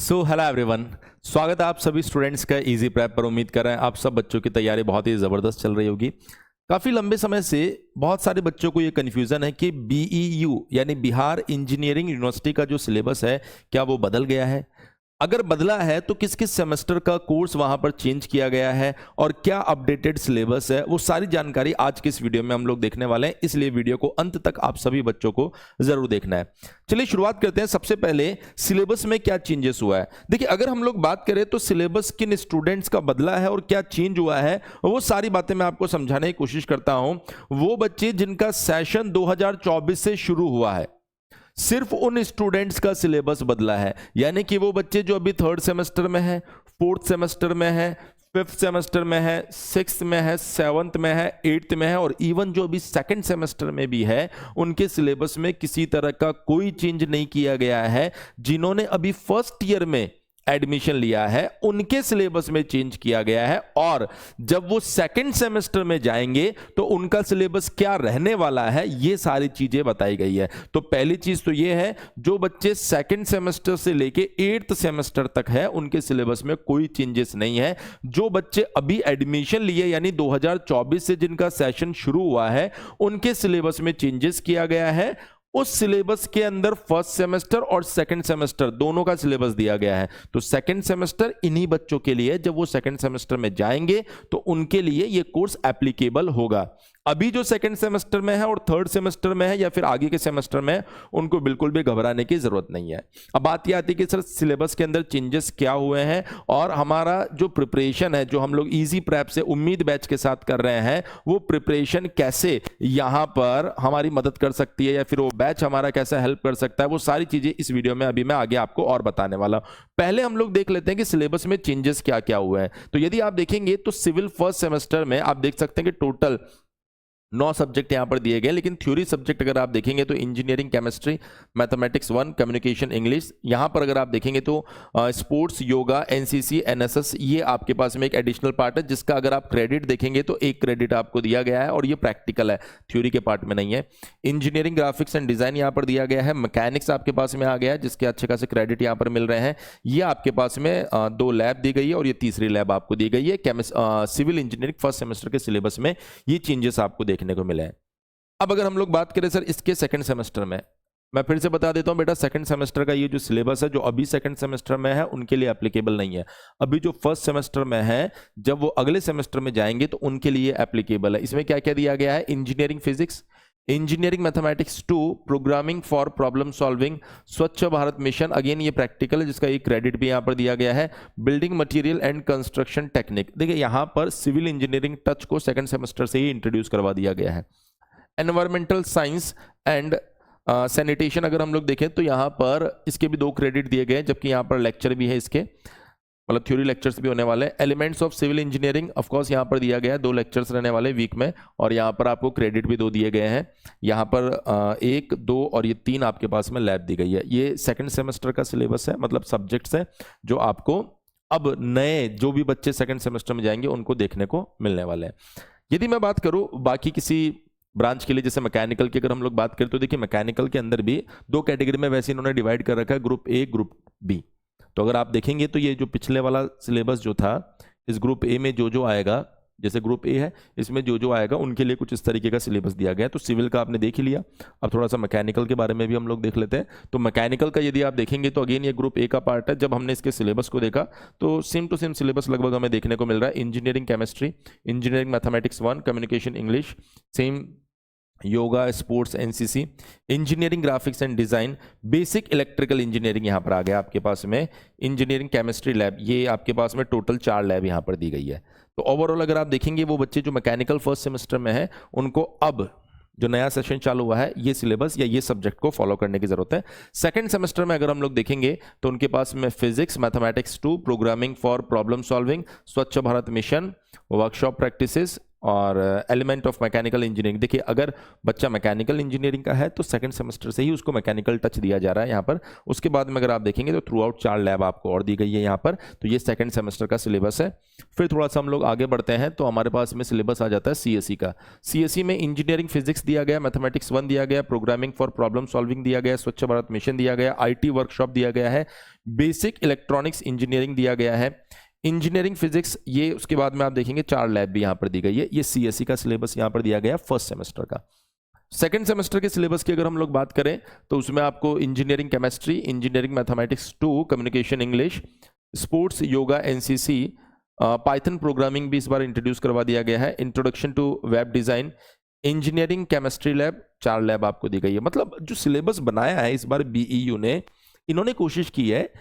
Hello everyone, स्वागत है आप सभी स्टूडेंट्स का इजी प्रेप पर। उम्मीद कर रहे हैं आप सब बच्चों की तैयारी बहुत ही ज़बरदस्त चल रही होगी। काफ़ी लंबे समय से बहुत सारे बच्चों को ये कन्फ्यूज़न है कि बीईयू यानी बिहार इंजीनियरिंग यूनिवर्सिटी का जो सिलेबस है क्या वो बदल गया है। अगर बदला है तो किस किस सेमेस्टर का कोर्स वहां पर चेंज किया गया है और क्या अपडेटेड सिलेबस है, वो सारी जानकारी आज के इस वीडियो में हम लोग देखने वाले हैं। इसलिए वीडियो को अंत तक आप सभी बच्चों को जरूर देखना है। चलिए शुरुआत करते हैं। सबसे पहले सिलेबस में क्या चेंजेस हुआ है। देखिए, अगर हम लोग बात करें तो सिलेबस किन स्टूडेंट्स का बदला है और क्या चेंज हुआ है, वो सारी बातें मैं आपको समझाने की कोशिश करता हूं। वो बच्चे जिनका सेशन 2024 से शुरू हुआ है, सिर्फ उन स्टूडेंट्स का सिलेबस बदला है। यानी कि वो बच्चे जो अभी थर्ड सेमेस्टर में है, फोर्थ सेमेस्टर में है, फिफ्थ सेमेस्टर में है, सिक्स्थ में है, सेवंथ में है, एट्थ में है और इवन जो अभी सेकंड सेमेस्टर में भी है, उनके सिलेबस में किसी तरह का कोई चेंज नहीं किया गया है। जिन्होंने अभी फर्स्ट ईयर में एडमिशन लिया है उनके सिलेबस में चेंज किया गया है, और जब वो सेकंड सेमेस्टर में जाएंगे तो उनका सिलेबस क्या रहने वाला है, ये सारी चीजें बताई गई है। तो पहली चीज तो ये है, जो बच्चे सेकंड सेमेस्टर से लेके एट्थ सेमेस्टर तक है उनके सिलेबस में कोई चेंजेस नहीं है। जो बच्चे अभी एडमिशन लिए यानी 2024 से जिनका सेशन शुरू हुआ है, उनके सिलेबस में चेंजेस किया गया है। उस सिलेबस के अंदर फर्स्ट सेमेस्टर और सेकंड सेमेस्टर दोनों का सिलेबस दिया गया है। तो सेकंड सेमेस्टर इन्हीं बच्चों के लिए, जब वो सेकंड सेमेस्टर में जाएंगे तो उनके लिए ये कोर्स एप्लीकेबल होगा। अभी जो सेकंड सेमेस्टर में है और थर्ड सेमेस्टर में है या फिर आगे के सेमेस्टर में, उनको बिल्कुल भी घबराने की जरूरत नहीं है। अब बात यह आती है कि सर सिलेबस के अंदर चेंजेस क्या हुए हैं और हमारा जो प्रिपरेशन है, जो हम लोग इजी प्रेप से उम्मीद बैच के साथ कर रहे हैं, वो प्रिपरेशन कैसे यहां पर हमारी मदद कर सकती है या फिर वो बैच हमारा कैसा हेल्प कर सकता है, वो सारी चीजें इस वीडियो में अभी मैं आगे आपको और बताने वाला हूं। पहले हम लोग देख लेते हैं कि सिलेबस में चेंजेस क्या क्या हुए हैं। तो यदि आप देखेंगे तो सिविल फर्स्ट सेमेस्टर में आप देख सकते हैं कि टोटल 9 सब्जेक्ट यहां पर दिए गए, लेकिन थ्योरी सब्जेक्ट अगर आप देखेंगे तो engineering chemistry, mathematics 1, communication English. यहां पर अगर आप देखेंगे तो स्पोर्ट्स, योगा, एनसीसी, एनएसएस, ये आपके पास में एक एडिशनल पार्ट है जिसका अगर आप क्रेडिट देखेंगे तो 1 क्रेडिट आपको दिया गया है और ये प्रैक्टिकल है, थ्योरी के पार्ट में नहीं है। इंजीनियरिंग ग्राफिक्स एंड डिजाइन यहां पर दिया गया है। मैकेनिक्स आपके पास में आ गया है जिसके अच्छे खासे क्रेडिट यहां पर मिल रहे हैं। ये आपके पास में 2 लैब दी गई है और ये तीसरी लैब आपको दी गई है। सिविल इंजीनियरिंग फर्स्ट सेमेस्टर के सिलेबस में ये चेंजेस आपको देखने को मिले हैं। अब अगर हम लोग बात करें सर इसके सेकंड सेमेस्टर में, मैं फिर से बता देता हूं बेटा, सेकंड सेमेस्टर का ये जो सिलेबस है जो अभी सेकंड सेमेस्टर में है उनके लिए एप्लीकेबल नहीं है। अभी जो फर्स्ट सेमेस्टर में है, जब वो अगले सेमेस्टर में जाएंगे तो उनके लिए एप्लीकेबल है। इसमें क्या क्या दिया गया है? Engineering physics, engineering mathematics 2, programming for problem solving, स्वच्छ भारत मिशन, अगेन ये प्रैक्टिकल है जिसका एक क्रेडिट भी यहां पर दिया गया है। Building material and construction technique, देखिए यहां पर सिविल इंजीनियरिंग टच को सेकंड सेमेस्टर से ही इंट्रोड्यूस करवा दिया गया है। एनवायरमेंटल साइंस एंड सैनिटेशन अगर हम लोग देखें तो यहां पर इसके भी 2 क्रेडिट दिए गए, जबकि यहां पर लेक्चर भी है इसके, मतलब थ्योरी लेक्चर्स भी होने वाले हैं। Elements of civil engineering of course यहां पर दिया गया है, 2 लेक्चर्स रहने वाले वीक में और यहां पर आपको क्रेडिट भी 2 दिए गए हैं। यहां पर 1, 2 और ये 3 आपके पास में लैब दी गई है। ये सेकंड सेमेस्टर का सिलेबस है, मतलब सब्जेक्ट्स है जो आपको अब नए जो भी बच्चे सेकंड सेमेस्टर में जाएंगे उनको देखने को मिलने वाले हैं। यदि मैं बात करूं बाकी किसी ब्रांच के लिए, जैसे मैकेनिकल की अगर हम लोग बात करें तो देखिए मैकेनिकल के अंदर भी 2 कैटेगरी में वैसे इन्होंने डिवाइड कर रखा है, ग्रुप ए, ग्रुप बी। तो अगर आप देखेंगे तो ये जो पिछले वाला सिलेबस जो था, इस ग्रुप ए में जो आएगा, जैसे ग्रुप ए है इसमें जो आएगा उनके लिए कुछ इस तरीके का सिलेबस दिया गया है। तो सिविल का आपने देख ही लिया, अब थोड़ा सा मैकेनिकल के बारे में भी हम लोग देख लेते हैं। तो मैकेनिकल का यदि आप देखेंगे तो अगेन ये ग्रुप ए का पार्ट है। जब हमने इसके सिलेबस को देखा तो सेम टू सेम सिलेबस लगभग हमें देखने को मिल रहा है। Engineering chemistry, engineering mathematics 1, communication English same, yoga, sports, NCC, engineering graphics and design, basic electrical engineering यहां पर आ गया आपके पास में, इंजीनियरिंग केमिस्ट्री लैब, ये आपके पास में टोटल 4 लैब यहां पर दी गई है। तो ओवरऑल अगर आप देखेंगे वो बच्चे जो मैकेनिकल फर्स्ट सेमेस्टर में है उनको अब जो नया सेशन चालू हुआ है ये सिलेबस या ये सब्जेक्ट को फॉलो करने की जरूरत है। सेकंड सेमेस्टर में अगर हम लोग देखेंगे तो उनके पास में physics, mathematics 2, programming for problem solving, स्वच्छ भारत मिशन, वर्कशॉप प्रैक्टिसेस, और एलिमेंट ऑफ मैकेनिकल इंजीनियरिंग। देखिए अगर बच्चा मैकेनिकल इंजीनियरिंग का है तो सेकंड सेमेस्टर से ही उसको मैकेनिकल टच दिया जा रहा है यहाँ पर। उसके बाद में अगर आप देखेंगे तो थ्रू आउट 4 लैब आपको और दी गई है यहाँ पर। तो ये सेकंड सेमेस्टर का सिलेबस है। फिर थोड़ा सा हम लोग आगे बढ़ते हैं तो हमारे पास में सिलेबस आ जाता है सीएसई का। सीएसई में इंजीनियरिंग फिजिक्स दिया गया, मैथमेटिक्स 1 दिया गया, प्रोग्रामिंग फॉर प्रॉब्लम सॉल्विंग दिया गया, स्वच्छ भारत मिशन दिया गया, आईटी वर्कशॉप दिया गया है, बेसिक इलेक्ट्रॉनिक्स इंजीनियरिंग दिया गया है, इंजीनियरिंग फिजिक्स, ये उसके बाद में आप देखेंगे 4 लैब भी यहां पर दी गई है। ये सीएसई का सिलेबस यहां पर दिया गया फर्स्ट सेमेस्टर का। सेकंड सेमेस्टर के सिलेबस की अगर हम लोग बात करें तो उसमें आपको engineering chemistry, engineering mathematics 2, communication English, sports, yoga, NCC, python programming भी इस बार इंट्रोड्यूस करवा दिया गया है, introduction to web design, engineering chemistry lab, 4 lab आपको दी गई है। मतलब जो सिलेबस बनाया है इस बार बीईयू ने, इन्होंने कोशिश की है।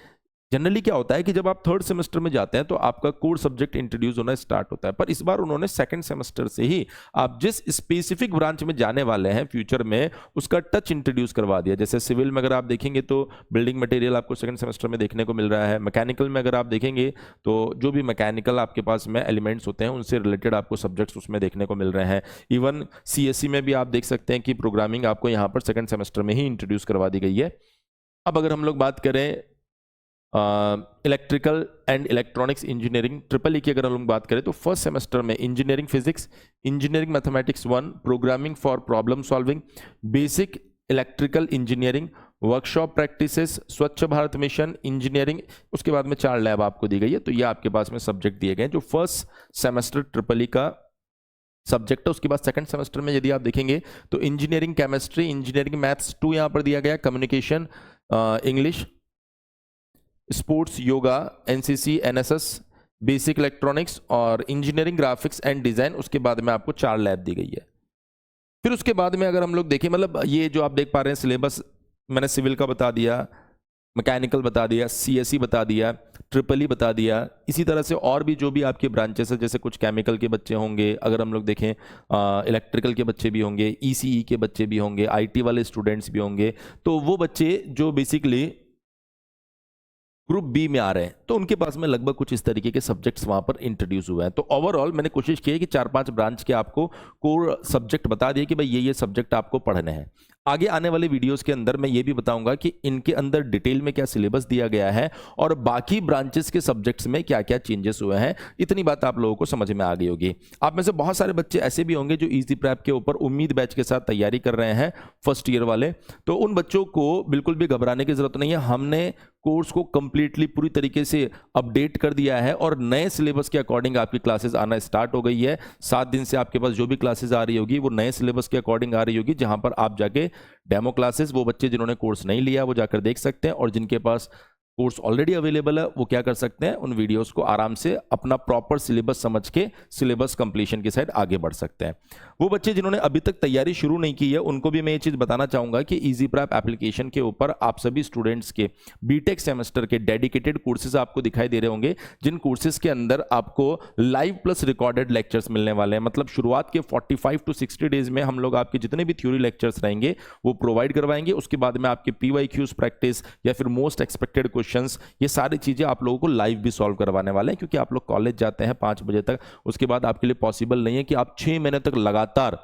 जनरली क्या होता है कि जब आप थर्ड सेमेस्टर में जाते हैं तो आपका कोर सब्जेक्ट इंट्रोड्यूस होना स्टार्ट होता है, पर इस बार उन्होंने सेकंड सेमेस्टर से ही आप जिस स्पेसिफिक ब्रांच में जाने वाले हैं फ्यूचर में उसका टच इंट्रोड्यूस करवा दिया। जैसे सिविल में अगर आप देखेंगे तो बिल्डिंग मटेरियल आपको सेकंड सेमेस्टर में देखने को मिल रहा है। मैकेनिकल में अगर आप देखेंगे तो जो भी मैकेनिकल आपके पास में एलिमेंट्स होते हैं उनसे रिलेटेड आपको सब्जेक्ट्स उसमें देखने को मिल रहे हैं। इवन सीएसई में भी आप देख सकते हैं कि प्रोग्रामिंग आपको यहाँ पर सेकंड सेमेस्टर में ही इंट्रोड्यूस करवा दी गई है। अब अगर हम लोग बात करें electrical and electronics engineering triple E की अगर हम लोग बात करें तो फर्स्ट सेमेस्टर में engineering physics, engineering mathematics 1, programming for problem solving, basic electrical engineering, workshop practices, स्वच्छ भारत मिशन, इंजीनियरिंग, उसके बाद में 4 लैब आपको दी गई है। तो ये आपके पास में सब्जेक्ट दिए गए हैं जो फर्स्ट सेमेस्टर ट्रिपल ई का सब्जेक्ट है। उसके बाद सेकंड सेमेस्टर में यदि आप देखेंगे तो इंजीनियरिंग केमिस्ट्री, इंजीनियरिंग मैथ्स 2 यहां पर दिया गया, communication English, sports, yoga, NCC, NSS, basic electronics और इंजीनियरिंग ग्राफिक्स एंड डिजाइन। उसके बाद में आपको 4 लैब दी गई है। फिर उसके बाद में अगर हम लोग देखें, मतलब ये जो आप देख पा रहे हैं सिलेबस, मैंने सिविल का बता दिया, मैकेनिकल बता दिया, सीएसई बता दिया, ट्रिपल ई बता दिया। इसी तरह से और भी जो भी आपके ब्रांचेस है, जैसे कुछ केमिकल के बच्चे होंगे, अगर हम लोग देखें इलेक्ट्रिकल के बच्चे भी होंगे, ईसीई के बच्चे भी होंगे, आईटी वाले स्टूडेंट्स भी होंगे। तो वो बच्चे जो बेसिकली ग्रुप बी में आ रहे हैं तो उनके पास में लगभग कुछ इस तरीके के सब्जेक्ट्स वहां पर इंट्रोड्यूस हुए हैं। तो ओवरऑल मैंने कोशिश की है कि 4-5 ब्रांच के आपको कोर सब्जेक्ट बता दिए कि भाई ये सब्जेक्ट आपको पढ़ने हैं। आगे आने वाले वीडियोस के अंदर मैं ये भी बताऊंगा कि इनके अंदर डिटेल में क्या सिलेबस दिया गया है और बाकी ब्रांचेस के सब्जेक्ट्स में क्या क्या चेंजेस हुए हैं। इतनी बात आप लोगों को समझ में आ गई होगी। आप में से बहुत सारे बच्चे ऐसे भी होंगे जो इजी प्रैप के ऊपर उम्मीद बैच के साथ तैयारी कर रहे हैं, फर्स्ट ईयर वाले। तो उन बच्चों को बिल्कुल भी घबराने की जरूरत नहीं है। हमने कोर्स को कंप्लीटली पूरी तरीके से अपडेट कर दिया है और नए सिलेबस के अकॉर्डिंग आपकी क्लासेस आना स्टार्ट हो गई है। 7 दिन से आपके पास जो भी क्लासेस आ रही होगी वो नए सिलेबस के अकॉर्डिंग आ रही होगी, जहां पर आप जाके डेमो क्लासेस, वो बच्चे जिन्होंने कोर्स नहीं लिया वो जाकर देख सकते हैं, और जिनके पास कोर्स ऑलरेडी अवेलेबल है वो क्या कर सकते हैं, उन वीडियोस को आराम से अपना प्रॉपर सिलेबस समझ के सिलेबस कंप्लीशन की साइड आगे बढ़ सकते हैं। वो बच्चे जिन्होंने अभी तक तैयारी शुरू नहीं की है उनको भी मैं ये चीज बताना चाहूंगा कि इजी प्रैप एप्लीकेशन के ऊपर आप सभी स्टूडेंट्स के बीटेक सेमेस्टर के डेडिकेटेड कोर्सेज आपको दिखाई दे रहे होंगे, जिन कोर्सेज के अंदर आपको लाइव प्लस रिकॉर्डेड लेक्चर्स मिलने वाले हैं। मतलब शुरुआत के 45 to 60 डेज में हम लोग आपके जितने भी थ्योरी लेक्चर्स रहेंगे वो प्रोवाइड करवाएंगे। उसके बाद में आपके पीवाईक्यूज प्रैक्टिस या फिर मोस्ट एक्सपेक्टेड क्वेश्चंस, ये सारी चीजें आप लोगों को लाइव भी सॉल्व करवाने वाले हैं, क्योंकि आप लोग कॉलेज जाते हैं 5 बजे तक। उसके बाद आपके लिए पॉसिबल नहीं है कि आप 6 महीने तक लगातार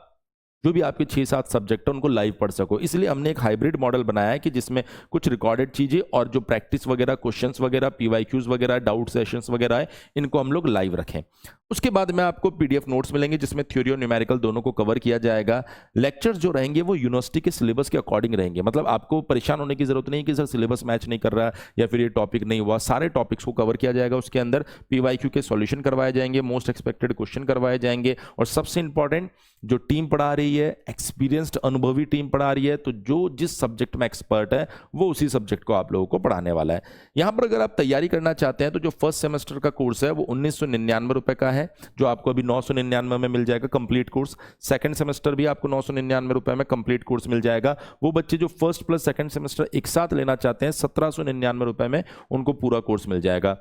जो भी आपके 6-7 सब्जेक्ट है उनको लाइव पढ़ सको। इसलिए हमने एक हाइब्रिड मॉडल बनाया है कि जिसमें कुछ रिकॉर्डेड चीजें और जो प्रैक्टिस वगैरह, क्वेश्चंस वगैरह, पीवाईक्यूज वगैरह, डाउट सेशंस वगैरह है, इनको हम लोग लाइव रखें। उसके बाद में आपको पीडीएफ नोट्स मिलेंगे जिसमें थ्योरी और न्यूमेरिकल दोनों को कवर किया जाएगा। लेक्चर्स जो रहेंगे वो यूनिवर्सिटी के सिलेबस के अकॉर्डिंग रहेंगे। मतलब आपको परेशान होने की जरूरत नहीं कि सर सिलेबस मैच नहीं कर रहा या फिर ये टॉपिक नहीं हुआ, सारे टॉपिक्स को कवर किया जाएगा। उसके अंदर पीवाईक्यू के सॉल्यूशन करवाए जाएंगे, मोस्ट एक्सपेक्टेड क्वेश्चन करवाए जाएंगे, और सबसे इंपॉर्टेंट जो टीम पढ़ा रही है, एक्सपीरियंस्ड अनुभवी टीम पढ़ा रही है, तो जो जिस सब्जेक्ट में एक्सपर्ट है वो उसी सब्जेक्ट को आप लोगों को पढ़ाने वाला है। यहां पर अगर आप तैयारी करना चाहते हैं तो जो फर्स्ट सेमेस्टर का कोर्स है वो 1999 रुपए का है, जो आपको अभी 999 में मिल जाएगा कंप्लीट कोर्स। सेकंड सेमेस्टर भी आपको 999 रुपए में कंप्लीट कोर्स मिल जाएगा। वो बच्चे जो फर्स्ट प्लस सेकंड सेमेस्टर एक साथ लेना चाहते हैं 1799 रुपए में उनको पूरा कोर्स मिल जाएगा।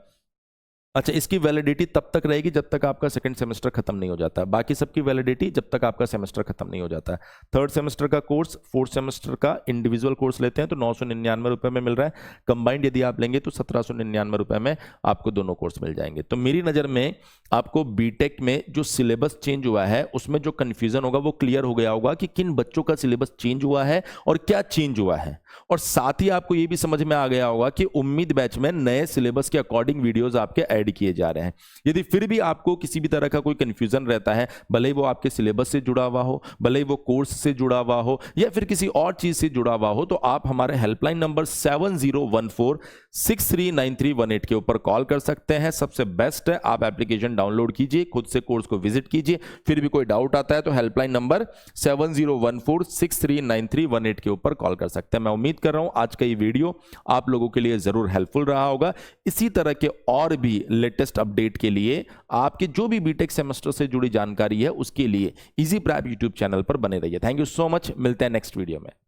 अच्छा, इसकी वैलिडिटी तब तक रहेगी जब तक आपका सेकंड सेमेस्टर खत्म नहीं हो जाता है, बाकी सबकी वैलिडिटी जब तक आपका सेमेस्टर खत्म नहीं हो जाता है। थर्ड सेमेस्टर का कोर्स फोर्थ सेमेस्टर का इंडिविजुअल कोर्स लेते हैं तो 999 रुपए में मिल रहा है, कंबाइंड यदि आप लेंगे तो 1799 रुपए में आपको दोनों कोर्स मिल जाएंगे। तो मेरी नज़र में आपको बीटेक में जो सिलेबस चेंज हुआ है उसमें जो कन्फ्यूजन होगा वो क्लियर हो गया होगा कि किन बच्चों का सिलेबस चेंज हुआ है और क्या चेंज हुआ है, और साथ ही आपको ये भी समझ में आ गया होगा कि उम्मीद बैच में नए सिलेबस के अकॉर्डिंग वीडियोस आपके ऐड किए जा रहे हैं। यदि फिर भी आपको किसी भी तरह का कोई कंफ्यूजन रहता है, भले ही वो आपके सिलेबस से जुड़ा हुआ हो, भले ही वो कोर्स से जुड़ा हुआ हो या फिर किसी और चीज से जुड़ा हुआ हो, तो आप हमारे हेल्पलाइन नंबर 7014639318 के ऊपर कॉल कर सकते हैं। सबसे बेस्ट है आप एप्लीकेशन डाउनलोड कीजिए, खुद से कोर्स को विजिट कीजिए, फिर भी कोई डाउट आता है तो हेल्पलाइन नंबर 7014639318 के ऊपर कॉल कर सकते हैं। मैं उम्मीद कर रहा हूं आज का ये वीडियो आप लोगों के लिए जरूर हेल्पफुल रहा होगा। इसी तरह के और भी लेटेस्ट अपडेट के लिए आपके जो भी बीटेक सेमेस्टर से जुड़ी जानकारी है उसके लिए इजी प्रैप यूट्यूब चैनल पर बने रहिए। थैंक यू सो मच, मिलते हैं नेक्स्ट वीडियो में।